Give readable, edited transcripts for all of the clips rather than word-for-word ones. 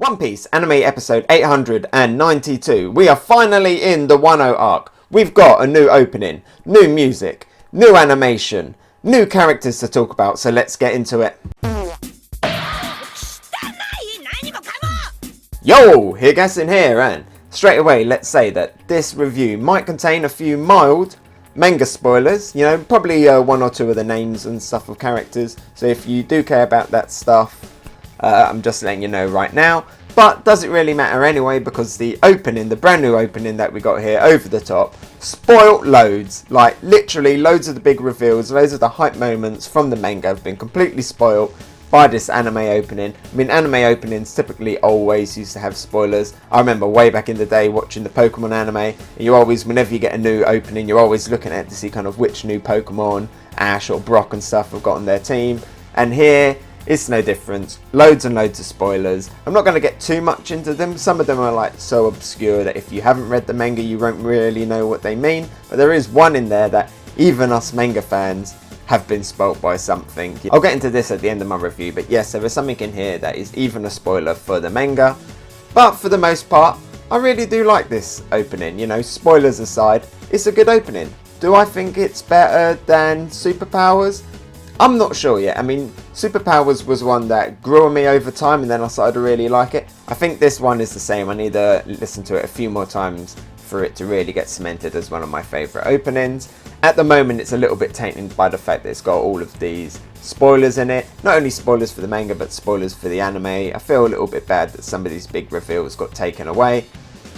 One Piece anime episode 892. We are finally in the Wano arc. We've got a new opening, new music, new animation, new characters to talk about, so let's get into it. Yo, Hegassen here, and straight away let's say that this review might contain a few mild manga spoilers, probably one or two of the names and stuff of characters, so if you do care about that stuff, I'm just letting you know right now. But does it really matter anyway, because the opening, the brand new opening that we got here, over the top, spoilt loads. Like literally loads of the big reveals, loads of the hype moments from the manga have been completely spoilt by this anime opening. I mean, anime openings typically always used to have spoilers. I remember way back in the day watching the Pokemon anime, and you always, whenever you get a new opening, you're always looking at it to see kind of which new Pokemon, Ash or Brock and stuff, have got on their team. And here, it's no different. Loads and loads of spoilers. I'm not going to get too much into them. Some of them are like so obscure that if you haven't read the manga, you won't really know what they mean. But there is one in there that even us manga fans have been spoilt by something. I'll get into this at the end of my review, but yes, there is something in here that is even a spoiler for the manga. But for the most part, I really do like this opening. Spoilers aside, it's a good opening. Do I think it's better than Superpowers? I'm not sure yet. I mean, Superpowers was one that grew on me over time, and then I started to really like it. I think this one is the same. I need to listen to it a few more times for it to really get cemented as one of my favourite openings. At the moment, it's a little bit tainted by the fact that it's got all of these spoilers in it. Not only spoilers for the manga, but spoilers for the anime. I feel a little bit bad that some of these big reveals got taken away.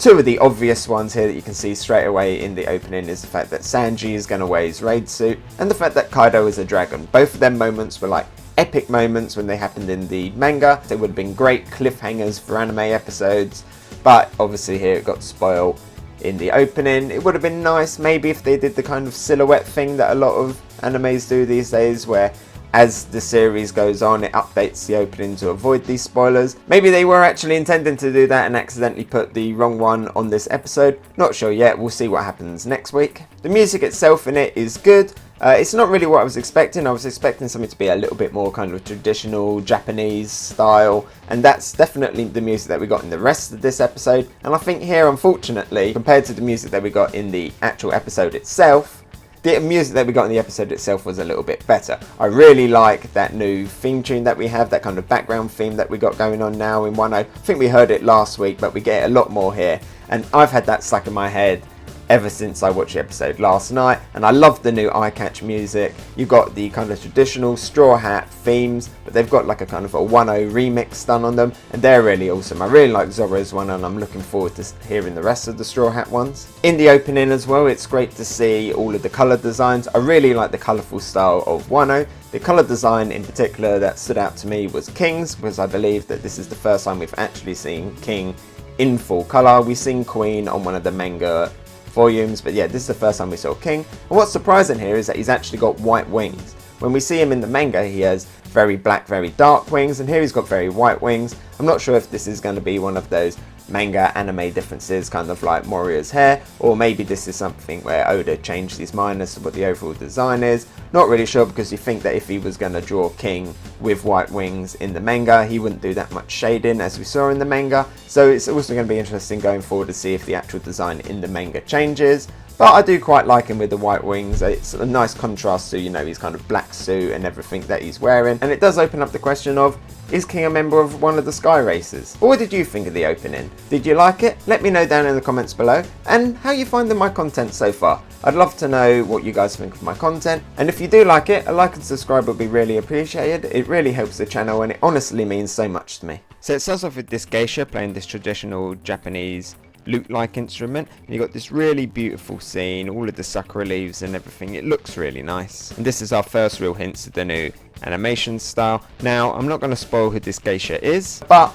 Two of the obvious ones here that you can see straight away in the opening is the fact that Sanji is going to wear his raid suit, and the fact that Kaido is a dragon. Both of them moments were like epic moments when they happened in the manga. They would have been great cliffhangers for anime episodes, but obviously here it got spoiled in the opening. It would have been nice maybe if they did the kind of silhouette thing that a lot of animes do these days, where as the series goes on, it updates the opening to avoid these spoilers. Maybe they were actually intending to do that and accidentally put the wrong one on this episode. Not sure yet, we'll see what happens next week. The music itself in it is good. It's not really what I was expecting. I was expecting something to be a little bit more kind of traditional Japanese style, and that's definitely the music that we got in the rest of this episode. And I think here, unfortunately, compared to the music that we got in the actual episode itself, the music that we got in the episode itself was a little bit better. I really like that new theme tune that we have, that kind of background theme that we got going on now in Wano. I think we heard it last week, but we get it a lot more here. And I've had that stuck in my head ever since I watched the episode last night, and I love the new eye catch music. You've got the kind of traditional Straw Hat themes, but they've got like a kind of a Wano remix done on them, and they're really awesome. I really like Zoro's one, and I'm looking forward to hearing the rest of the Straw Hat ones. In the opening as well, it's great to see all of the colour designs. I really like the colourful style of Wano. The colour design in particular that stood out to me was King's, because I believe that this is the first time we've actually seen King in full colour. We've seen Queen on one of the manga volumes, but yeah, this is the first time we saw King. And what's surprising here is that he's actually got white wings. When we see him in the manga, he has very black, very dark wings, and here he's got very white wings. I'm not sure if this is going to be one of those manga anime differences, kind of like Moria's hair, or maybe this is something where Oda changed his mind as to what the overall design is. Not really sure, because you think that if he was going to draw King with white wings in the manga, he wouldn't do that much shading as we saw in the manga. So it's also going to be interesting going forward to see if the actual design in the manga changes. But I do quite like him with the white wings. It's a nice contrast to, his kind of black suit and everything that he's wearing. And it does open up the question of, is King a member of one of the Sky Races? What did you think of the opening? Did you like it? Let me know down in the comments below, and how you finding my content so far. I'd love to know what you guys think of my content, and if you do like it, a like and subscribe would be really appreciated. It really helps the channel, and it honestly means so much to me. So it starts off with this geisha playing this traditional Japanese lute-like instrument, and you got this really beautiful scene, all of the sakura leaves and everything. It looks really nice, and this is our first real hints of the new animation style. Now, I'm not going to spoil who this geisha is, but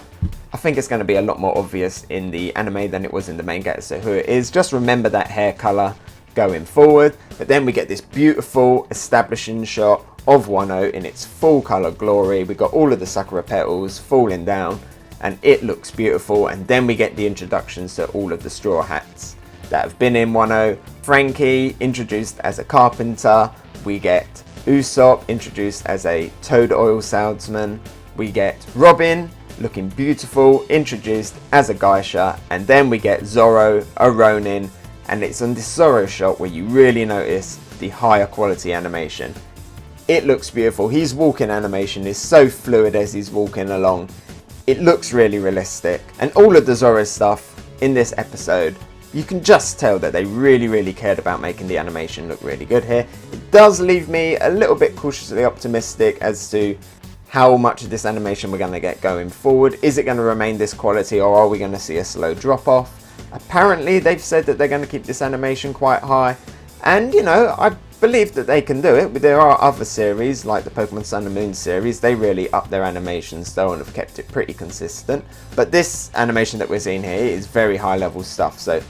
I think it's going to be a lot more obvious in the anime than it was in the manga as to who it is. Just remember that hair colour going forward, but then we get this beautiful establishing shot of Wano in its full colour glory. We got all of the sakura petals falling down, and it looks beautiful. And then we get the introductions to all of the Straw Hats that have been in Wano. Franky introduced as a carpenter. We get Usopp introduced as a toad oil salesman. We get Robin looking beautiful, introduced as a geisha, and then we get Zoro, a ronin, and it's on this Zoro shot where you really notice the higher quality animation. It looks beautiful. His walking animation is so fluid as he's walking along. It looks really realistic, and all of the Zoro stuff in this episode, you can just tell that they really cared about making the animation look really good here. It does leave me a little bit cautiously optimistic as to how much of this animation we're going to get going forward. Is it going to remain this quality, or are we going to see a slow drop off? Apparently they've said that they're going to keep this animation quite high, and you know, I believe that they can do it. But there are other series like the Pokemon Sun and Moon series, they really up their animations though and have kept it pretty consistent. But this animation that we're seeing here is very high level stuff, so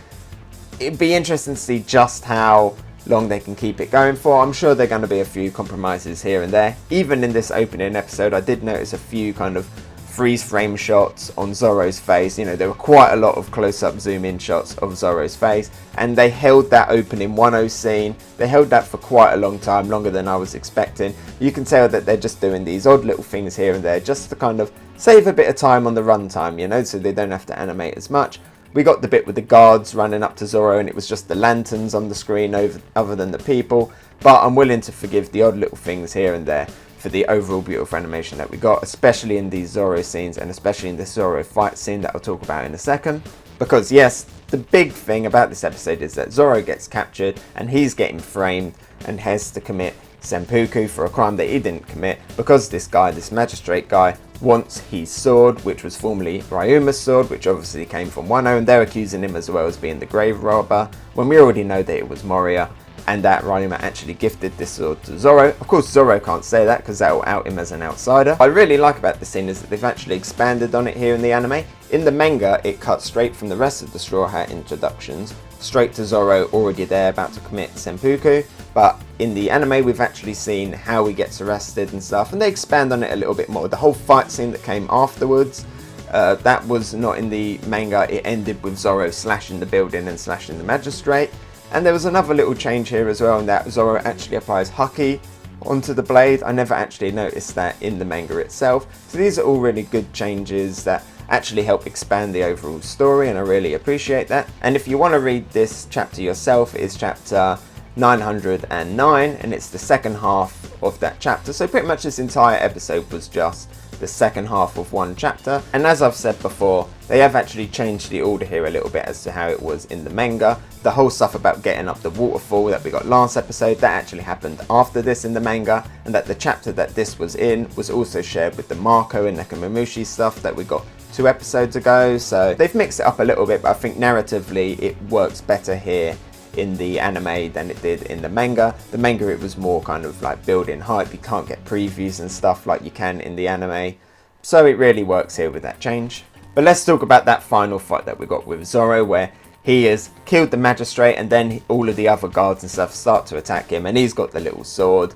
it'd be interesting to see just how long they can keep it going for. I'm sure there are going to be a few compromises here and there. Even in this opening episode, I did notice a few kind of freeze frame shots on Zoro's face. You know, there were quite a lot of close-up zoom in shots of Zoro's face, and they held that opening Wano scene. They held that for quite a long time, longer than I was expecting. You can tell that they're just doing these odd little things here and there just to kind of save a bit of time on the runtime, you know, so they don't have to animate as much. We got the bit with the guards running up to Zoro and it was just the lanterns on the screen other than the people, but I'm willing to forgive the odd little things here and there for the overall beautiful animation that we got, especially in these Zoro scenes and especially in this Zoro fight scene that I'll talk about in a second. Because yes, the big thing about this episode is that Zoro gets captured and he's getting framed and has to commit seppuku for a crime that he didn't commit, because this guy, this magistrate guy, wants his sword, which was formerly Ryuma's sword, which obviously came from Wano, and they're accusing him as well as being the grave robber, when we already know that it was Moria, and that Ryuma actually gifted this sword to Zoro. Of course, Zoro can't say that because that will out him as an outsider. What I really like about this scene is that they've actually expanded on it here in the anime. In the manga, it cuts straight from the rest of the Straw Hat introductions, straight to Zoro already there about to commit seppuku, but in the anime we've actually seen how he gets arrested and stuff, and they expand on it a little bit more. The whole fight scene that came afterwards, that was not in the manga. It ended with Zoro slashing the building and slashing the magistrate. And there was another little change here as well, in that Zoro actually applies haki onto the blade. I never actually noticed that in the manga itself. So these are all really good changes that actually help expand the overall story, and I really appreciate that. And if you want to read this chapter yourself, it is chapter 909, and it's the second half of that chapter. So pretty much this entire episode was just the second half of one chapter, and as I've said before, they have actually changed the order here a little bit as to how it was in the manga. The whole stuff about getting up the waterfall that we got last episode, that actually happened after this in the manga, and that the chapter that this was in was also shared with the Marco and Nekomamushi stuff that we got 2 episodes ago. So they've mixed it up a little bit, but I think narratively it works better here in the anime than it did in the manga. The manga, it was more kind of like building hype. You can't get previews and stuff like you can in the anime, so it really works here with that change. But let's talk about that final fight that we got with Zoro, where he has killed the magistrate and then all of the other guards and stuff start to attack him, and he's got the little sword.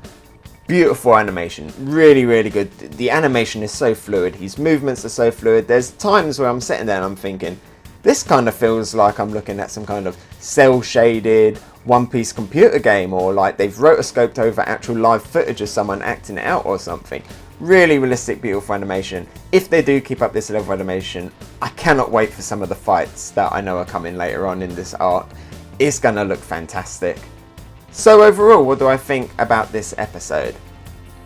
Beautiful animation, really good. The animation is so fluid, his movements are so fluid. There's times where I'm sitting there and I'm thinking, this kind of feels like I'm looking at some kind of cel-shaded One Piece computer game, or like they've rotoscoped over actual live footage of someone acting it out or something. Really realistic, beautiful animation. If they do keep up this level of animation, I cannot wait for some of the fights that I know are coming later on in this arc. It's gonna look fantastic. So overall, what do I think about this episode?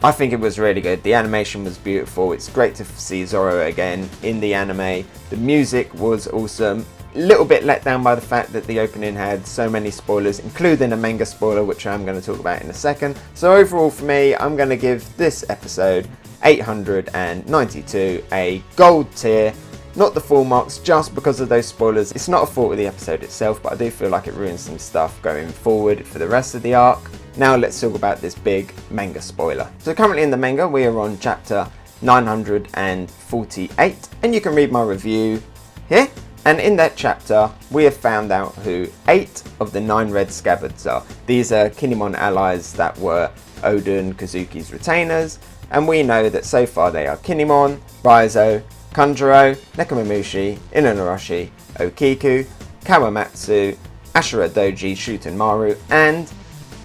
I think it was really good. The animation was beautiful. It's great to see Zoro again in the anime. The music was awesome. A little bit let down by the fact that the opening had so many spoilers, including a manga spoiler, which I'm going to talk about in a second. So overall for me, I'm going to give this episode 892, a gold tier. Not the full marks, just because of those spoilers. It's not a fault of the episode itself, but I do feel like it ruins some stuff going forward for the rest of the arc. Now let's talk about this big manga spoiler. So currently in the manga, we are on chapter 948, and you can read my review here. And in that chapter, we have found out who 8 of the 9 red scabbards are. These are Kinemon allies that were Oda and Kazuki's retainers, and we know that so far they are Kinemon, Raizo, Kanjuro, Nekomamushi, Inonoroshi, Okiku, Kawamatsu, Ashura Doji, Shutenmaru, and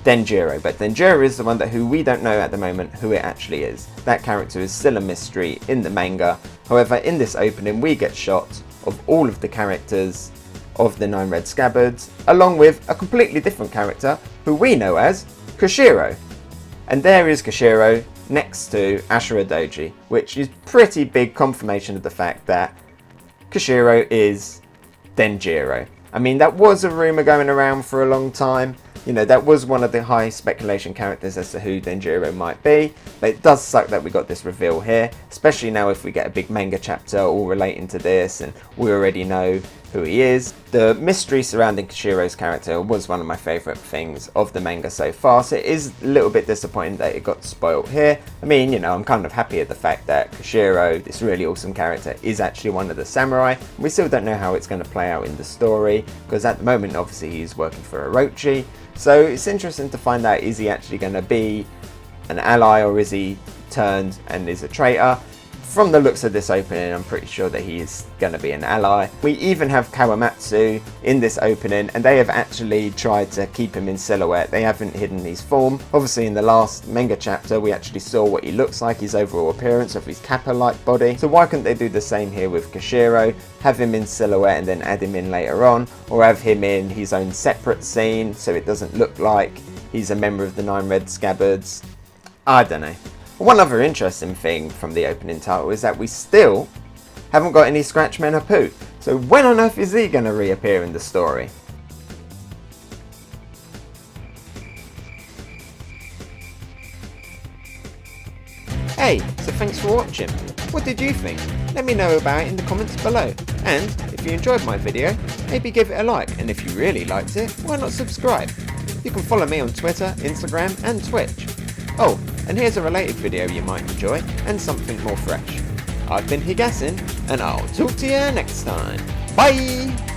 Denjiro. But Denjiro is the one who we don't know at the moment who it actually is. That character is still a mystery in the manga, However, in this opening we get shots of all of the characters of the 9 Red Scabbards, along with a completely different character who we know as Kushiro. And there is Kushiro next to Ashura Doji, which is pretty big confirmation of the fact that Kushiro is Denjiro. I mean, that was a rumour going around for a long time. You know, that was one of the high speculation characters as to who Denjiro might be. But it does suck that we got this reveal here, especially now if we get a big manga chapter all relating to this and we already know who he is. The mystery surrounding Kushiro's character was one of my favourite things of the manga so far, so it is a little bit disappointing that it got spoilt here. I mean, you know, I'm kind of happy at the fact that Kushiro, this really awesome character, is actually one of the samurai. We still don't know how it's going to play out in the story, because at the moment obviously he's working for Orochi, so it's interesting to find out, is he actually going to be an ally or is he turned and is a traitor? From the looks of this opening, I'm pretty sure that he is going to be an ally. We even have Kawamatsu in this opening, and they have actually tried to keep him in silhouette. They haven't hidden his form. Obviously in the last manga chapter we actually saw what he looks like, his overall appearance of his kappa-like body. So why couldn't they do the same here with Kushiro? Have him in silhouette and then add him in later on, or have him in his own separate scene so it doesn't look like he's a member of the 9 Red Scabbards? I don't know. One other interesting thing from the opening title is that we still haven't got any Scratchman Hapu. So when on earth is he going to reappear in the story? Hey, so thanks for watching. What did you think? Let me know about it in the comments below. And if you enjoyed my video, maybe give it a like. And if you really liked it, why not subscribe? You can follow me on Twitter, Instagram and Twitch. Oh, and here's a related video you might enjoy, and something more fresh. I've been Hegassen, and I'll talk to you next time. Bye!